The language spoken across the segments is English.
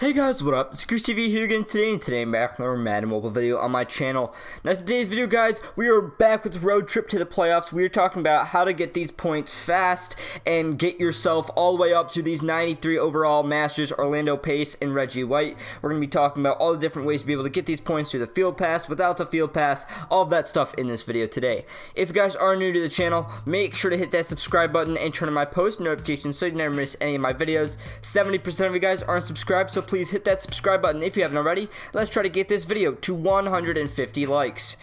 Hey guys, what up? It's TV here again today, and today I'm back with another Madden mobile video on my channel. Now today's video, guys, we are back with Road Trip to the Playoffs. We are talking about how to get these points fast and get yourself all the way up to these 93 overall Masters, Orlando Pace, and Reggie White. We're going to be talking about all the different ways to be able to get these points through the field pass, without the field pass, all of that stuff in this video today. If you guys are new to the channel, make sure to hit that subscribe button and turn on my post notifications so you never miss any of my videos. 70% of you guys aren't subscribed, so please hit that subscribe button if you haven't already. Let's try to get this video to 150 likes.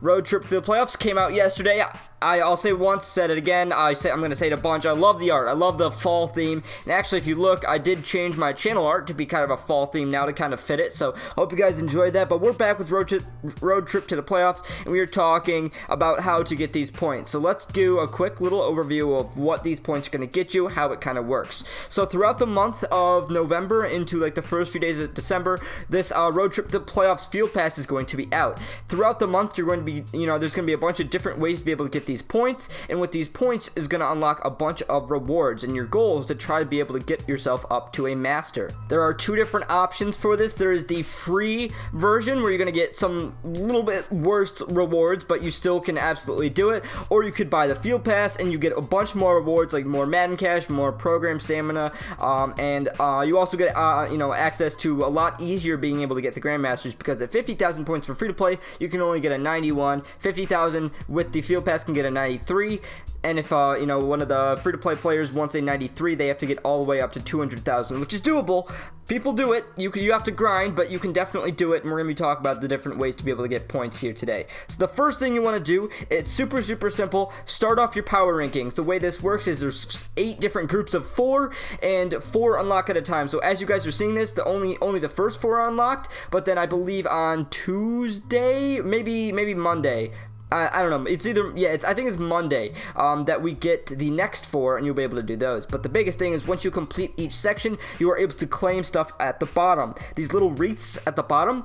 Road Trip to the Playoffs came out yesterday. I'll say once, said it again, I'm going to say it a bunch. I love the art. I love the fall theme. And actually, if you look, I did change my channel art to be kind of a fall theme now to kind of fit it. So, hope you guys enjoyed that. But we're back with Road Trip to the Playoffs, and we are talking about how to get these points. So, let's do a quick little overview of what these points are going to get you, how it kind of works. So, throughout the month of November into like the first few days of December, this Road Trip to the Playoffs field pass is going to be out. Throughout the month, you're going to be, there's going to be a bunch of different ways to be able to get these points, and with these points is going to unlock a bunch of rewards, and your goal is to try to be able to get yourself up to a master. There are two different options for this. There is the free version where you're going to get some little bit worse rewards, but you still can absolutely do it, or you could buy the field pass and you get a bunch more rewards like more Madden cash, more program stamina, and you also get access to a lot easier being able to get the Grandmasters, because at 50,000 points for free to play you can only get a 91. 50,000 with the field pass can get a 93, and if one of the free-to-play players wants a 93, they have to get all the way up to 200,000, which is doable. People do it. You have to grind, but you can definitely do it, and we're going to be talking about the different ways to be able to get points here today. So the first thing you want to do, it's super simple. Start off your power rankings. The way this works is there's 8 different groups of 4, and 4 unlock at a time. So as you guys are seeing this, only the first 4 are unlocked, but then I believe on Tuesday, maybe Monday, I don't know. It's either, I think it's Monday that we get the next 4, and you'll be able to do those. But the biggest thing is once you complete each section, you are able to claim stuff at the bottom. These little wreaths at the bottom,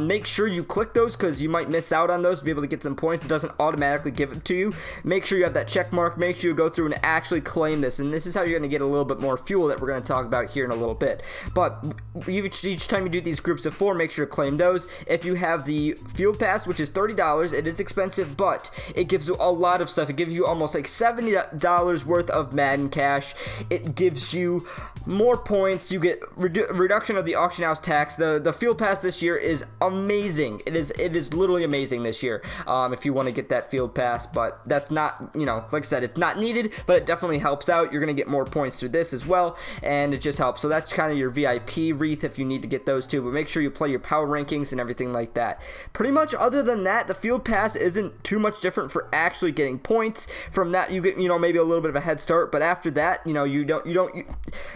make sure you click those because you might miss out on those to be able to get some points. It doesn't automatically give it to you. Make sure you have that check mark. Make sure you go through and actually claim this. And this is how you're going to get a little bit more fuel that we're going to talk about here in a little bit. But each time you do these groups of 4, make sure to claim those. If you have the field pass, which is $30, it is expensive, but it gives you a lot of stuff. It gives you almost like $70 worth of Madden cash. It gives you more points. You get reduction of the auction house tax. The field pass this year is amazing. It is literally amazing this year. If you want to get that field pass, but that's not, like I said, it's not needed, but it definitely helps out. You're gonna get more points through this as well, and it just helps. So that's kind of your VIP wreath if you need to get those too. But make sure you play your power rankings and everything like that. Pretty much other than that, the field pass isn't too much different for actually getting points. From that you get maybe a little bit of a head start, but after that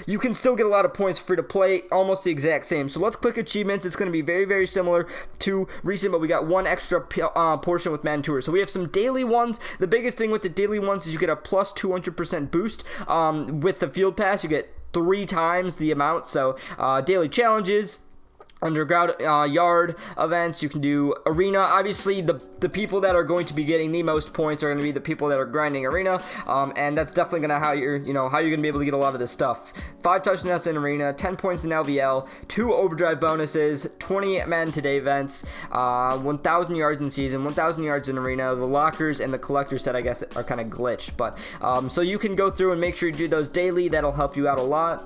you can still get a lot of points free to play, almost the exact same. So let's click achievements. It's going to be very similar to recent, but we got one extra portion with Madden Tour. So we have some daily ones. The biggest thing with the daily ones is you get a plus 200% boost. With the field pass you get 3 times the amount. So daily challenges, underground yard events, you can do arena. Obviously the people that are going to be getting the most points are going to be the people that are grinding arena, and that's definitely going to how you're going to be able to get a lot of this stuff. 5 touchdowns in arena, 10 points in LVL, 2 overdrive bonuses, 20 Madden Today events, 1,000 yards in season, 1,000 yards in arena. The lockers and the collector set I guess are kind of glitched, but so you can go through and make sure you do those daily. That'll help you out a lot.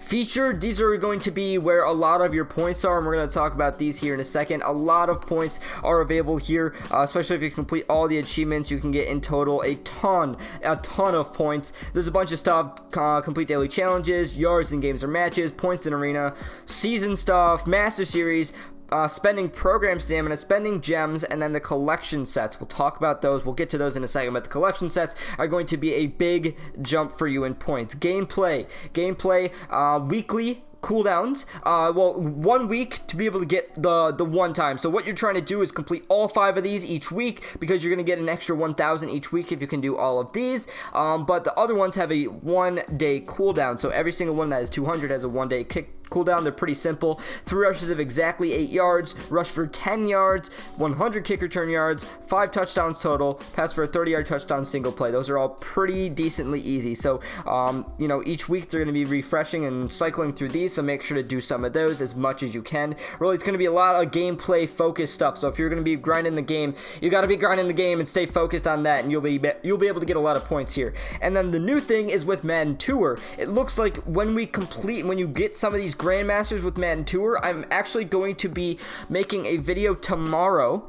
Featured, these are going to be where a lot of your points are, and we're going to talk about these here in a second. A lot of points are available here, especially if you complete all the achievements. You can get in total a ton of points. There's a bunch of stuff: complete daily challenges, yards in games or matches, points in arena, season stuff, master series, spending program stamina, spending gems, and then the collection sets. We'll talk about those. We'll get to those in a second, but the collection sets are going to be a big jump for you in points. Gameplay, weekly cooldowns, 1 week to be able to get the one time. So what you're trying to do is complete all 5 of these each week, because you're going to get an extra 1,000 each week if you can do all of these. But the other ones have a 1-day cooldown, so every single one that is 200 has a 1-day cooldown. They're pretty simple. 3 rushes of exactly 8 yards, rush for 10 yards, 100 kick return yards, 5 touchdowns total, pass for a 30-yard touchdown single play. Those are all pretty decently easy. So each week they're going to be refreshing and cycling through these. so make sure to do some of those as much as you can. Really, it's going to be a lot of gameplay focused stuff, so if you're going to be grinding the game, you got to be grinding the game and stay focused on that, and you'll be able to get a lot of points here. And then the new thing is with Madden Tour, it looks like when you get some of these Grandmasters with Madden Tour, I'm actually going to be making a video tomorrow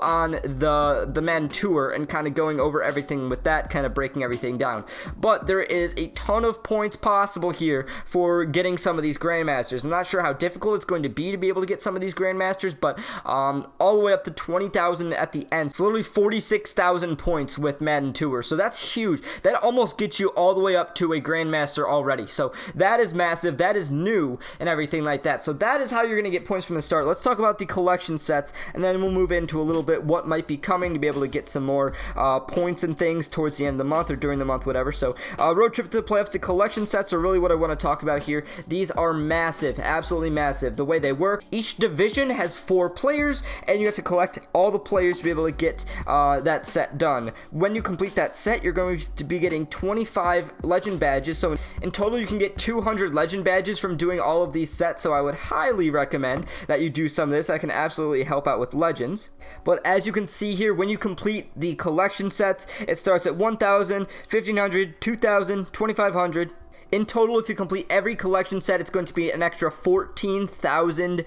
on the Madden Tour and kind of going over everything with that, kind of breaking everything down. But there is a ton of points possible here for getting some of these Grandmasters. I'm not sure how difficult it's going to be able to get some of these Grandmasters, but all the way up to 20,000 at the end. So literally 46,000 points with Madden Tour. So that's huge. That almost gets you all the way up to a Grandmaster already. So that is massive. That is new and everything like that. So that is how you're going to get points from the start. Let's talk about the collection sets, and then we'll move into a little bit what might be coming to be able to get some more points and things towards the end of the month or during the month, whatever. So road trip to the playoffs, the collection sets are really what I want to talk about here. These are massive, absolutely massive. The way they work, each division has 4 players, and you have to collect all the players to be able to get that set done. When you complete that set, you're going to be getting 25 legend badges. So in total, you can get 200 legend badges from doing all of these sets. So I would highly recommend that you do some of this. I can absolutely help out with legends. But as you can see here, when you complete the collection sets, it starts at 1,000, 1,500, 2,000, 2,500. In total, if you complete every collection set, it's going to be an extra 14,000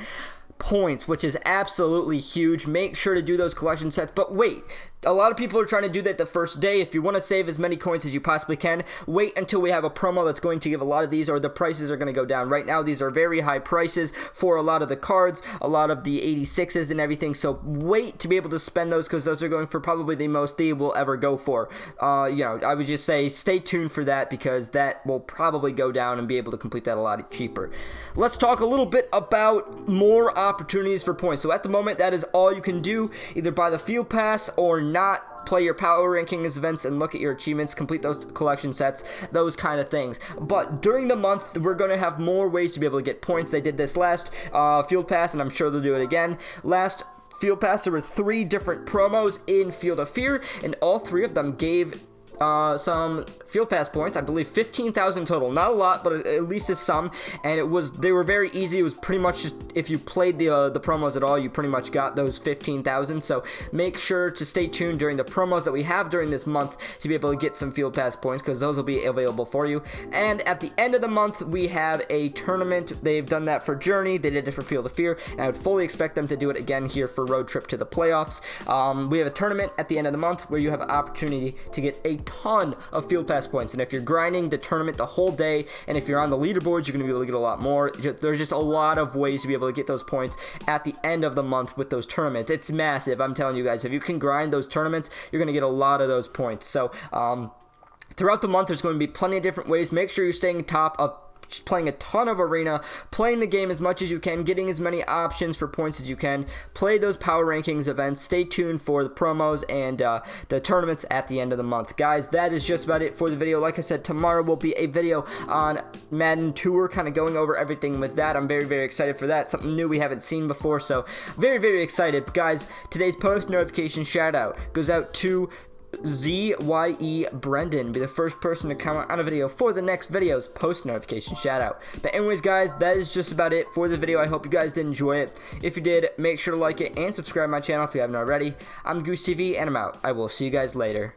points, which is absolutely huge. Make sure to do those collection sets. But wait, a lot of people are trying to do that the first day. If you want to save as many coins as you possibly can, wait until we have a promo that's going to give a lot of these, or the prices are going to go down. Right now, these are very high prices for a lot of the cards, a lot of the 86s and everything. So wait to be able to spend those, because those are going for probably the most they will ever go for. I would just say stay tuned for that, because that will probably go down and be able to complete that a lot cheaper. Let's talk a little bit about more opportunities for points. So at the moment, that is all you can do, either buy the field pass or not. Play your power rankings events and look at your achievements, complete those collection sets, those kind of things. But during the month, we're going to have more ways to be able to get points. They did this last field pass, and I'm sure they'll do it again. Last field pass, there were 3 different promos in Field of Fear, and all 3 of them gave some field pass points. I believe 15,000 total. Not a lot, but at least it's some. And they were very easy. It was pretty much just, if you played the promos at all, you pretty much got those 15,000. So make sure to stay tuned during the promos that we have during this month to be able to get some field pass points, because those will be available for you. And at the end of the month, we have a tournament. They've done that for Journey. They did it for Field of Fear, and I would fully expect them to do it again here for Road Trip to the Playoffs. We have a tournament at the end of the month where you have an opportunity to get a ton of field pass points, and if you're grinding the tournament the whole day, and if you're on the leaderboards, you're going to be able to get a lot more. There's just a lot of ways to be able to get those points at the end of the month with those tournaments. It's massive. I'm telling you guys, if you can grind those tournaments, you're going to get a lot of those points. So throughout the month, there's going to be plenty of different ways. Make sure you're staying top of just playing a ton of arena, playing the game as much as you can, getting as many options for points as you can. Play those power rankings events. Stay tuned for the promos and the tournaments at the end of the month. Guys, that is just about it for the video. Like I said, tomorrow will be a video on Madden Tour, kind of going over everything with that. I'm very, very excited for that. Something new we haven't seen before, so very, very excited. Guys, today's post notification shout out goes out to ZYE Brendan. Be the first person to comment on a video for the next video's post notification shout out. But anyways, guys, that is just about it for the video. I hope you guys did enjoy it. If you did, make sure to like it and subscribe to my channel if you haven't already. I'm Goose TV, and I'm out. I will see you guys later.